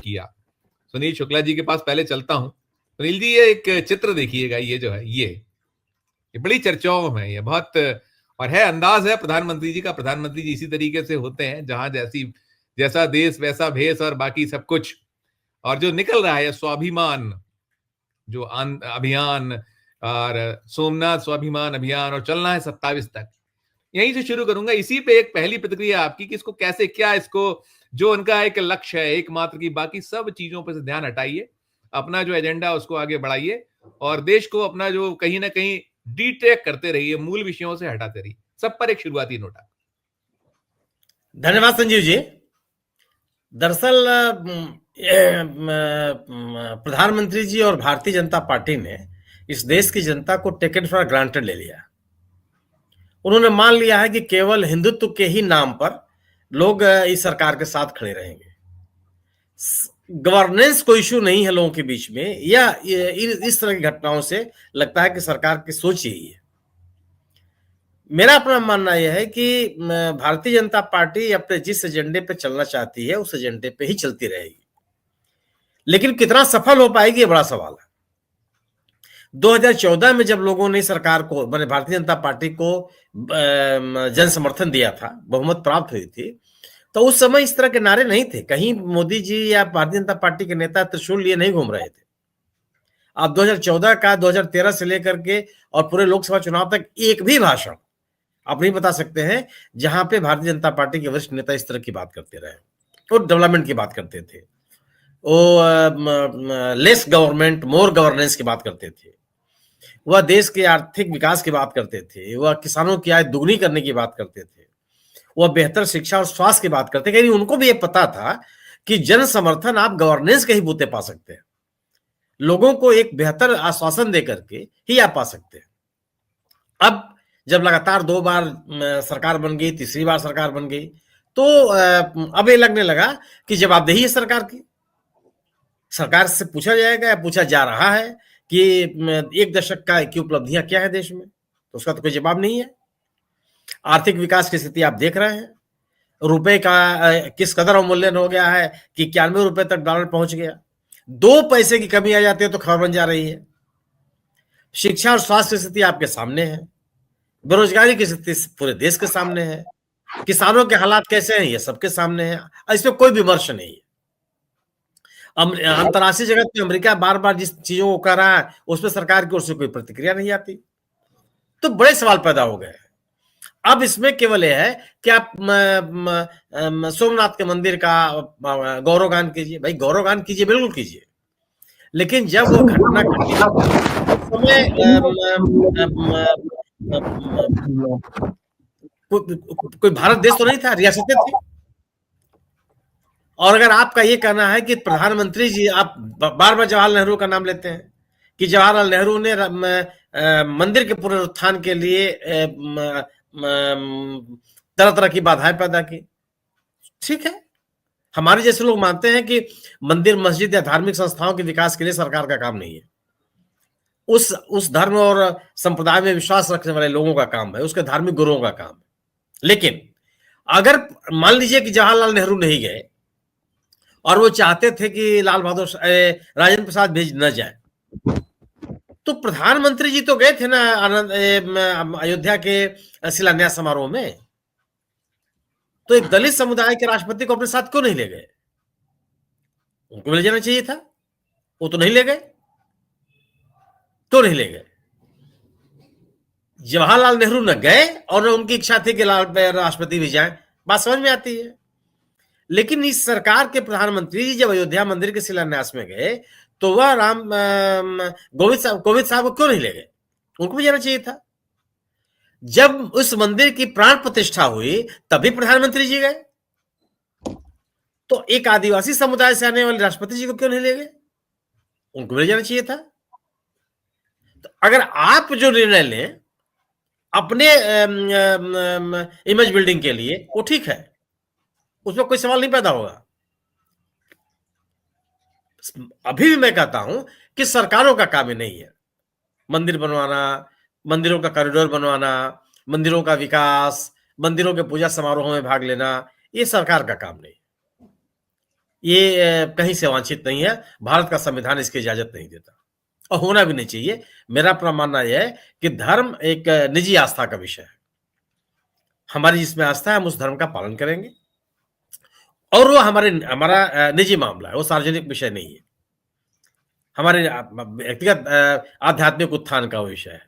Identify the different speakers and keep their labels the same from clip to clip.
Speaker 1: किया। सुनील शुक्ला जी के पास पहले चलता हूं। सुनील जी, ये एक चित्र देखिएगा, ये जो है ये बड़ी चर्चाओं में, ये बहुत और है, अंदाज है प्रधानमंत्री जी का। प्रधानमंत्री जी इसी तरीके से होते हैं, जहां जैसा देश वैसा भेष और बाकी सब कुछ। और जो निकल रहा है स्वाभिमान जो अभियान, और सोमनाथ स्वाभिमान अभियान, और चलना है 27 तक। यहीं से शुरू करूंगा, इसी पे एक पहली प्रतिक्रिया आपकी कि इसको कैसे, क्या इसको, जो उनका एक लक्ष्य है एकमात्र की, बाकी सब चीजों पर से ध्यान हटाइए, अपना जो एजेंडा उसको आगे बढ़ाइए और देश को अपना जो कहीं ना कहीं डिट्रैक करते रहिए, मूल विषयों से हटाते रहिए। सब पर एक शुरुआती नोट।
Speaker 2: धन्यवाद संजीव जी। दरअसल प्रधानमंत्री जी और भारतीय जनता पार्टी ने इस देश की जनता को टेकन फॉर ग्रांटेड ले लिया। उन्होंने मान लिया है कि केवल हिंदुत्व के ही नाम पर लोग इस सरकार के साथ खड़े रहेंगे। गवर्नेंस कोई इशू नहीं है लोगों के बीच में, या इस तरह की घटनाओं से लगता है कि सरकार की सोच यही है। मेरा अपना मानना यह है कि भारतीय जनता पार्टी अपने जिस एजेंडे पे चलना चाहती है उस एजेंडे पे ही चलती रहेगी, लेकिन कितना सफल हो पाएगी ये बड़ा सवाल है। 2014 में जब लोगों ने सरकार को, मैंने भारतीय जनता पार्टी को जन समर्थन दिया था, बहुमत प्राप्त हुई थी, तो उस समय इस तरह के नारे नहीं थे। कहीं मोदी जी या भारतीय जनता पार्टी के नेता त्रिशूल लिए नहीं घूम रहे थे। आप 2014 का 2013 से लेकर के और पूरे लोकसभा चुनाव तक एक भी भाषण आप नहीं बता सकते हैं जहां पे भारतीय जनता पार्टी के वरिष्ठ नेता इस तरह की बात करते रहे और डेवलपमेंट की बात करते थे, वो लेस गवर्नमेंट मोर गवर्नेंस की बात करते थे, वह देश के आर्थिक विकास की बात करते थे, वह किसानों की आय दुगनी करने की बात करते थे, वह बेहतर शिक्षा और स्वास्थ्य की बात करते। क्योंकि उनको भी ये पता था कि जन समर्थन आप गवर्नेंस के ही बूते पा सकते हैं, लोगों को एक बेहतर आश्वासन देकर के ही आप पा सकते हैं। अब जब लगातार 2 बार सरकार बन गई, तीसरी बार सरकार बन गई, तो अब ये लगने लगा कि जवाबदेही है सरकार की। सरकार से पूछा जाएगा या पूछा जा रहा है कि एक दशक की उपलब्धियां क्या है देश में, तो उसका तो कोई जवाब नहीं है। आर्थिक विकास की स्थिति आप देख रहे हैं, रुपए का किस कदर अवमूल्यन हो गया है कि 91 रुपए तक डॉलर पहुंच गया। 2 पैसे की कमी आ जाती है तो खबर बन जा रही है। शिक्षा और स्वास्थ्य की स्थिति आपके सामने है, बेरोजगारी की स्थिति पूरे देश के सामने है, किसानों के हालात कैसे हैं ये सबके सामने है, इसमें कोई विमर्श नहीं है। अंतर्राष्ट्रीय जगत में अमेरिका बार बार जिस चीजों को कर रहा है उस पर सरकार की ओर से कोई प्रतिक्रिया नहीं आती, तो बड़े सवाल पैदा हो गए। अब इसमें केवल यह है कि आप सोमनाथ के मंदिर का गौरवगान कीजिए, भाई गौरवगान कीजिए, बिल्कुल कीजिए, लेकिन जब वो घटना कोई भारत देश तो नहीं था, रियासतें थी। और अगर आपका ये कहना है कि प्रधानमंत्री जी, आप बार बार जवाहरलाल नेहरू का नाम लेते हैं कि जवाहरलाल नेहरू ने मंदिर के पुनरुत्थान के लिए तरह तरह की बाधाएं पैदा की, ठीक है। हमारे जैसे लोग मानते हैं कि मंदिर, मस्जिद या धार्मिक संस्थाओं के विकास के लिए सरकार का काम नहीं है, उस धर्म और संप्रदाय में विश्वास रखने वाले लोगों का काम है, उसके धार्मिक गुरुओं का काम है। लेकिन अगर मान लीजिए कि जवाहरलाल नेहरू नहीं गए और वो चाहते थे कि लाल बहादुर राजेंद्र प्रसाद भेज न जाए, तो प्रधानमंत्री जी तो गए थे ना अयोध्या के शिलान्यास समारोह में, तो एक दलित समुदाय के राष्ट्रपति को अपने साथ क्यों नहीं ले गए? उनको ले जाना चाहिए था, वो तो नहीं ले गए। क्यों नहीं ले गए? जवाहरलाल नेहरू न गए और न उनकी इच्छा थी कि राष्ट्रपति भी जाए, बात समझ में आती है। लेकिन इस सरकार के प्रधानमंत्री जी जब अयोध्या मंदिर के शिलान्यास में गए तो वह कोविंद साहब को क्यों नहीं ले गए? उनको भी जाना चाहिए था। जब उस मंदिर की प्राण प्रतिष्ठा हुई तभी प्रधानमंत्री जी गए, तो एक आदिवासी समुदाय से आने वाले राष्ट्रपति जी को क्यों नहीं ले गए? उनको भी ले जाना चाहिए था। तो अगर आप जो निर्णय लें अपने इमेज बिल्डिंग के लिए, वो ठीक है, उसमें कोई सवाल नहीं पैदा होगा। अभी भी मैं कहता हूं कि सरकारों का काम ही नहीं है मंदिर बनवाना, मंदिरों का कॉरिडोर बनवाना, मंदिरों का विकास, मंदिरों के पूजा समारोहों में भाग लेना, ये सरकार का काम नहीं। ये कहीं से वांछित नहीं है। भारत का संविधान इसकी इजाजत नहीं देता और होना भी नहीं चाहिए। मेरा अपना मानना यह है कि धर्म एक निजी आस्था का विषय है। हमारी जिसमें आस्था है हम उस धर्म का पालन करेंगे और वो हमारा निजी मामला है, वो सार्वजनिक विषय नहीं है। हमारे व्यक्तिगत आध्यात्मिक उत्थान का विषय है।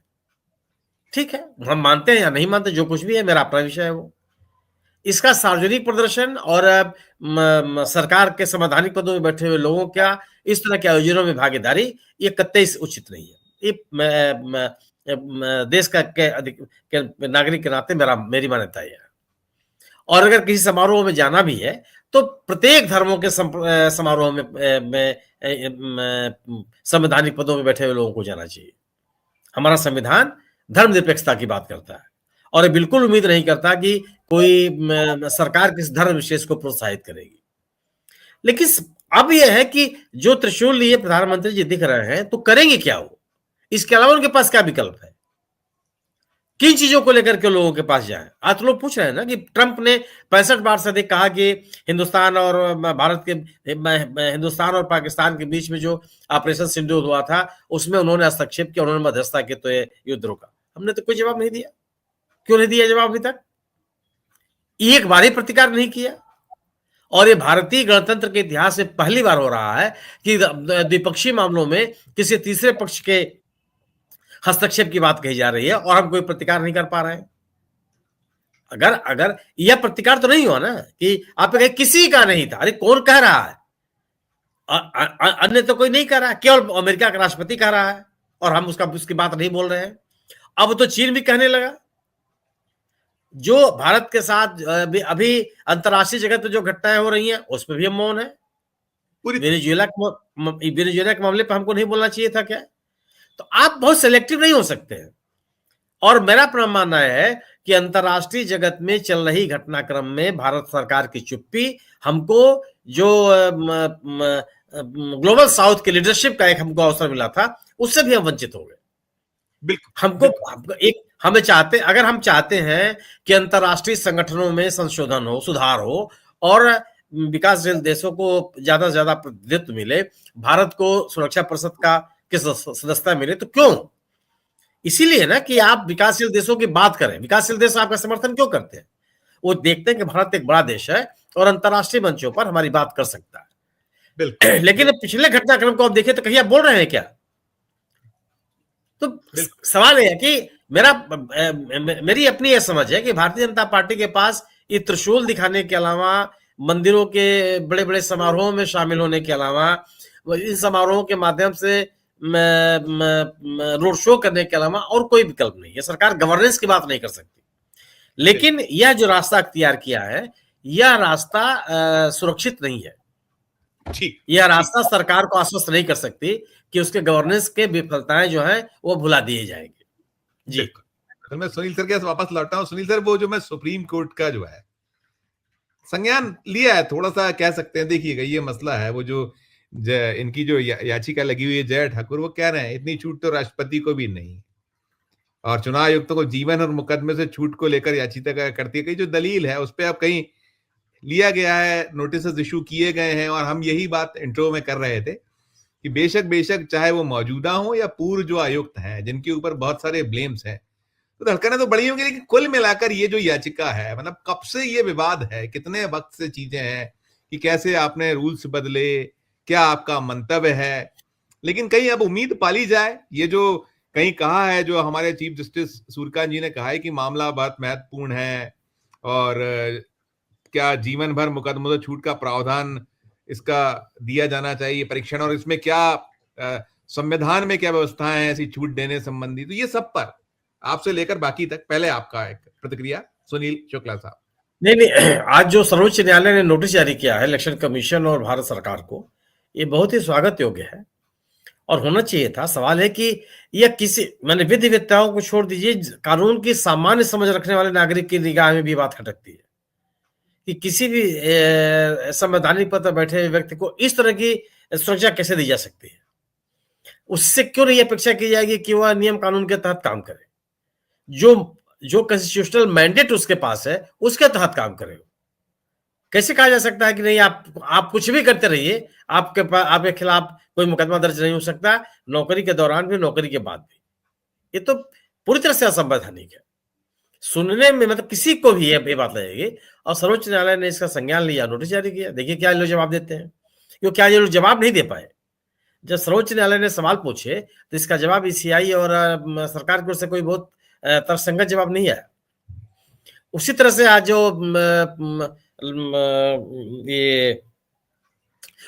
Speaker 2: ठीक है, हम मानते हैं या नहीं मानते, जो कुछ भी है मेरा अपना विषय है वो। इसका सार्वजनिक प्रदर्शन और सरकार के संवैधानिक पदों में बैठे हुए लोगों का इस तरह के आयोजनों में भागीदारी ये कतई उचित नहीं है। ये देश के नागरिक के नाते मेरी मान्यता है। और अगर किसी समारोह में जाना भी है तो प्रत्येक धर्मों के समारोह में संवैधानिक पदों में बैठे हुए लोगों को जाना चाहिए। हमारा संविधान धर्मनिरपेक्षता की बात करता है और ये बिल्कुल उम्मीद नहीं करता कि कोई सरकार किस धर्म विशेष को प्रोत्साहित करेगी। लेकिन अब यह है कि जो त्रिशूल लिए प्रधानमंत्री जी दिख रहे हैं तो करेंगे क्या वो, इसके अलावा उनके पास क्या विकल्प है, किन चीजों को लेकर के लोगों के पास जाए। आज तो लोग पूछ रहे हैं ना कि ट्रंप ने 65 बार से अधिक कहा कि हिंदुस्तान और भारत के हिंदुस्तान और पाकिस्तान के बीच में जो ऑपरेशन सिंदूर हुआ था उसमें उन्होंने हस्तक्षेप किया, उन्होंने मध्यस्थता की, तो ये युद्ध रोका। हमने तो कोई जवाब नहीं दिया। क्यों नहीं दिया जवाब अभी तक? एक बार ही प्रतिकार नहीं किया। और ये भारतीय गणतंत्र के इतिहास में पहली बार हो रहा है कि द्विपक्षीय मामलों में किसी तीसरे पक्ष के हस्तक्षेप की बात कही जा रही है और हम कोई प्रतिकार नहीं कर पा रहे हैं। अगर यह प्रतिकार तो नहीं हुआ ना कि आप कहें किसी का नहीं था। अरे कौन कह रहा है? अन्य तो कोई नहीं कह रहा, केवल अमेरिका का राष्ट्रपति कह रहा है और हम उसकी बात नहीं बोल रहे हैं। अब तो चीन भी कहने लगा। जो भारत के साथ अभी अंतर्राष्ट्रीय जगत में जो घटनाएं हो रही हैं उसमें भी हम मौन है। वेनेजुएला के मामले पर हमको नहीं बोलना चाहिए था क्या? तो आप बहुत सिलेक्टिव नहीं हो सकते हैं। और मेरा अपना मानना है कि अंतर्राष्ट्रीय जगत में चल रही घटनाक्रम में भारत सरकार की चुप्पी हमको जो ग्लोबल साउथ के लीडरशिप का एक हमको अवसर मिला था उससे भी हम वंचित हो गए। अगर हम चाहते हैं कि अंतर्राष्ट्रीय संगठनों में संशोधन हो, सुधार हो और विकासशील देशों को ज्यादा से ज्यादा प्रतिनिधित्व मिले, भारत को सुरक्षा परिषद का किस सदस्यता मिले, तो क्यों? इसीलिए ना कि आप विकासशील देशों की बात करें। विकासशील देश आपका समर्थन क्यों करते हैं? वो देखते हैं कि भारत एक बड़ा देश है और अंतर्राष्ट्रीय मंचों पर हमारी बात कर सकता है। बिल्कुल। लेकिन पिछले घटनाक्रम को आप देखें तो कहीं आप बोल रहे हैं क्या? तो सवाल यह है कि मेरी अपनी यह समझ है कि भारतीय जनता पार्टी के पास ये त्रिशूल दिखाने के अलावा, मंदिरों के बड़े बड़े समारोहों में शामिल होने के अलावा, इन समारोहों के माध्यम से रोड शो करने के अलावा और कोई विकल्प नहीं है। सरकार गवर्नेंस की बात नहीं कर सकती। लेकिन यह जो रास्ता अख्तियार किया है, यह रास्ता सुरक्षित नहीं है। यह रास्ता सरकार को आश्वस्त नहीं कर सकती कि उसके गवर्नेंस के विफलताएं जो है वो भुला दिए जाएंगे। जी,
Speaker 1: तो मैं सुनील सर के वापस लौटा हूं। सुनील सर, वो जो मैं सुप्रीम कोर्ट का जो है संज्ञान लिया है, थोड़ा सा कह सकते हैं, देखिएगा ये मसला है, वो जो इनकी जो याचिका लगी हुई है जय ठाकुर, वो कह रहे हैं इतनी छूट तो राष्ट्रपति को भी नहीं, और चुनाव आयुक्तों को जीवन और मुकदमे से छूट को लेकर याचिका करती है। कहीं जो दलील है उस पर अब कहीं लिया गया है, नोटिस इशू किए गए हैं, और हम यही बात इंट्रो में कर रहे थे कि बेशक चाहे वो मौजूदा हो या पूर्व जो आयुक्त हैं जिनके ऊपर बहुत सारे ब्लेम्स हैं, तो धड़कनें तो बड़ी होंगी, लेकिन कुल मिलाकर ये जो याचिका है, मतलब कब से ये विवाद है, कितने वक्त से चीजें हैं कि कैसे आपने रूल्स बदले, क्या आपका मंतव्य है। लेकिन कहीं अब उम्मीद पाली जाए, ये जो कहीं कहा है, जो हमारे चीफ जस्टिस सूर्यकांत जी ने कहा है कि मामला बहुत महत्वपूर्ण है और क्या जीवन भर मुकदमों से छूट का प्रावधान इसका दिया जाना चाहिए परीक्षण, और इसमें क्या संविधान में क्या व्यवस्थाएं हैं ऐसी छूट देने संबंधी। तो ये सब पर आपसे लेकर बाकी तक पहले आपका एक प्रतिक्रिया सुनील शुक्ला साहब।
Speaker 2: नहीं, आज जो सर्वोच्च न्यायालय ने नोटिस जारी किया है इलेक्शन कमीशन और भारत सरकार को, ये बहुत ही स्वागत योग्य है और होना चाहिए था। सवाल है कि यह मैंने विधि वेत्ताओं को छोड़ दीजिए, कानून की सामान्य समझ रखने वाले नागरिक की निगाह में भी बात खटकती है कि किसी भी संवैधानिक पद पर बैठे व्यक्ति को इस तरह की सुरक्षा कैसे दी जा सकती है। उससे क्यों नहीं अपेक्षा की जाएगी कि वह नियम कानून के तहत काम करे, जो कॉन्स्टिट्यूशनल मैंडेट उसके पास है उसके तहत काम करे। कैसे कहा जा सकता है कि नहीं आप कुछ भी करते रहिए, आपके खिलाफ कोई मुकदमा दर्ज नहीं हो सकता, नौकरी के दौरान भी, नौकरी के बाद भी? ये तो पूरी तरह से असंवैधानिक है। सुनने में मतलब किसी को भी ये बात लगेगी। और सर्वोच्च न्यायालय ने इसका संज्ञान लिया, नोटिस जारी किया। देखिए क्या ये लोग जवाब देते हैं, क्यों क्या ये लोग जवाब नहीं दे पाए। जब सर्वोच्च न्यायालय ने सवाल पूछे तो इसका जवाब ईसीआई और सरकार की ओर से कोई बहुत तर्कसंगत जवाब नहीं आया। उसी तरह से आज जो ये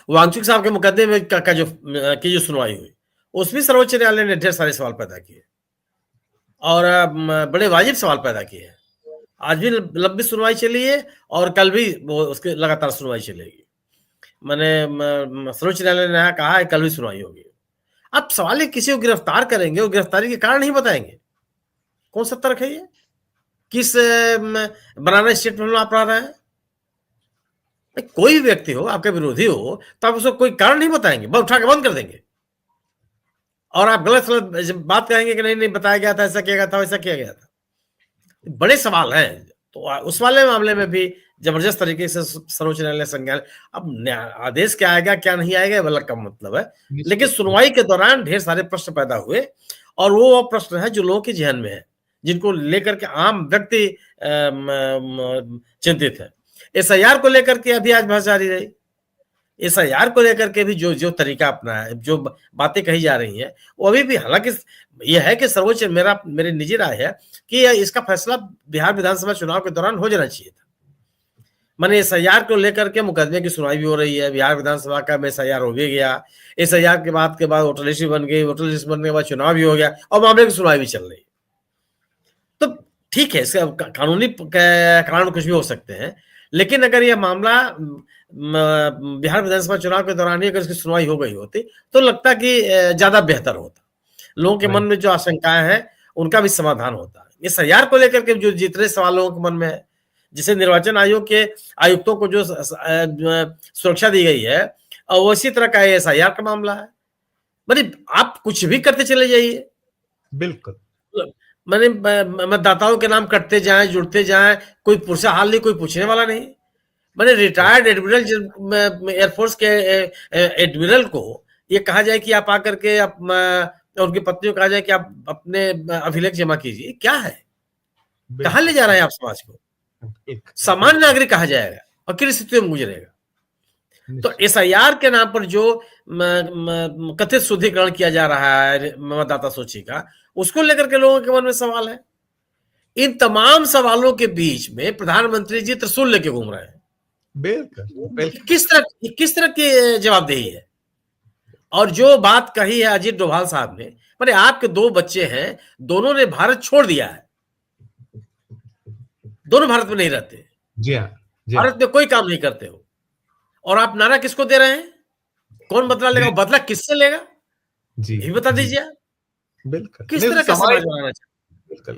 Speaker 2: वांगचुक साहब के मुकदमे में की जो सुनवाई हुई, उसमें सर्वोच्च न्यायालय ने ढेर सारे सवाल पैदा किए और बड़े वाजिब सवाल पैदा किए हैं। आज भी लंबी सुनवाई चली है और कल भी वो उसके लगातार सुनवाई चलेगी। मैंने सर्वोच्च न्यायालय ने कहा है कल भी सुनवाई होगी। अब सवाल है, किसी को गिरफ्तार करेंगे, वो गिरफ्तारी के कारण नहीं बताएंगे। कौन सा तर्क है ये? किस बनाना स्टेटमेंट में आप रह रहे हैं? कोई भी व्यक्ति हो, आपका विरोधी हो, तो आप उसको कोई कारण नहीं बताएंगे, बस उठा के बंद कर देंगे और आप गलत बात कहेंगे कि नहीं नहीं बताया गया था, ऐसा किया गया था, वैसा किया गया था। बड़े सवाल हैं। तो उस वाले मामले में भी जबरदस्त तरीके से सर्वोच्च न्यायालय संज्ञान, अब आदेश क्या आएगा क्या नहीं आएगा अलग का मतलब है, लेकिन सुनवाई के दौरान ढेर सारे प्रश्न पैदा हुए और वो प्रश्न है जो लोगों के जहन में है, जिनको लेकर के आम व्यक्ति चिंतित है। एसआईआर को लेकर के अभी आज बहस जारी रही। एसआईआर को लेकर के भी जो तरीका अपना है, जो बातें कही जा रही हैं, वो अभी भी, हालांकि यह है कि सर्वोच्च, मेरी निजी राय है कि इसका फैसला बिहार विधानसभा चुनाव के दौरान हो जाना चाहिए था। मैंने एसआईआर को लेकर के मुकदमे की सुनवाई भी हो रही है, बिहार विधानसभा का एसआईआर हो भी गया, एसआईआर के बाद वोटर लिस्ट बन गई, वोटर लिस्ट बनने के बाद चुनाव भी हो गया और मामले की सुनवाई भी चल रही है। तो ठीक है, इसका कानूनी कारण कुछ भी हो सकते हैं, लेकिन अगर यह मामला बिहार विधानसभा चुनाव के दौरान ही अगर इसकी सुनवाई हो गई होती तो लगता कि ज्यादा बेहतर होता। लोगों के मन में जो आशंकाएं हैं उनका भी समाधान होता। एसआईआर को लेकर के जो जितने सवाल लोगों के मन में है, जिसे निर्वाचन आयोग के आयुक्तों को जो सुरक्षा दी गई है, और उसी तरह का एसआईआर का मामला है। मतलब आप कुछ भी करते चले जाइए,
Speaker 1: बिल्कुल,
Speaker 2: मैंने मतदाताओं के नाम कटते जाएं, जुड़ते जाएं, कोई पुरसा हाल नहीं, कोई पूछने वाला नहीं। मैंने रिटायर्ड एडमिरल, एयरफोर्स के एडमिरल को ये कहा जाए कि आप आकर के उनकी पत्नी को कहा जाए कि आप अपने अभिलेख जमा कीजिए, क्या है? कहां ले जा रहे हैं आप समाज को? सामान्य नागरिक कहा जाएगा और किस स्थिति में गुजरेगा? तो एसआईआर के नाम पर जो कथित शुद्धिकरण किया जा रहा है मतदाता सूची का, उसको लेकर के लोगों के मन में सवाल है। इन तमाम सवालों के बीच में प्रधानमंत्री जी त्रिशूल लेके घूम रहे हैं। बिल्कुल। किस तरह की जवाबदेही है? और जो बात कही है अजीत डोभाल साहब ने, मैंने आपके 2 बच्चे हैं, दोनों ने भारत छोड़ दिया है, दोनों भारत में नहीं रहते,
Speaker 1: जी हाँ,
Speaker 2: भारत में कोई काम नहीं करते हो, और आप नारा किसको दे रहे हैं? कौन बदला लेगा? बदला किससे लेगा?
Speaker 1: जी,
Speaker 2: ये बता दीजिए।
Speaker 1: बिल्कुल।
Speaker 2: किस तरह का समाज बनाना चाहिए?
Speaker 1: बिल्कुल।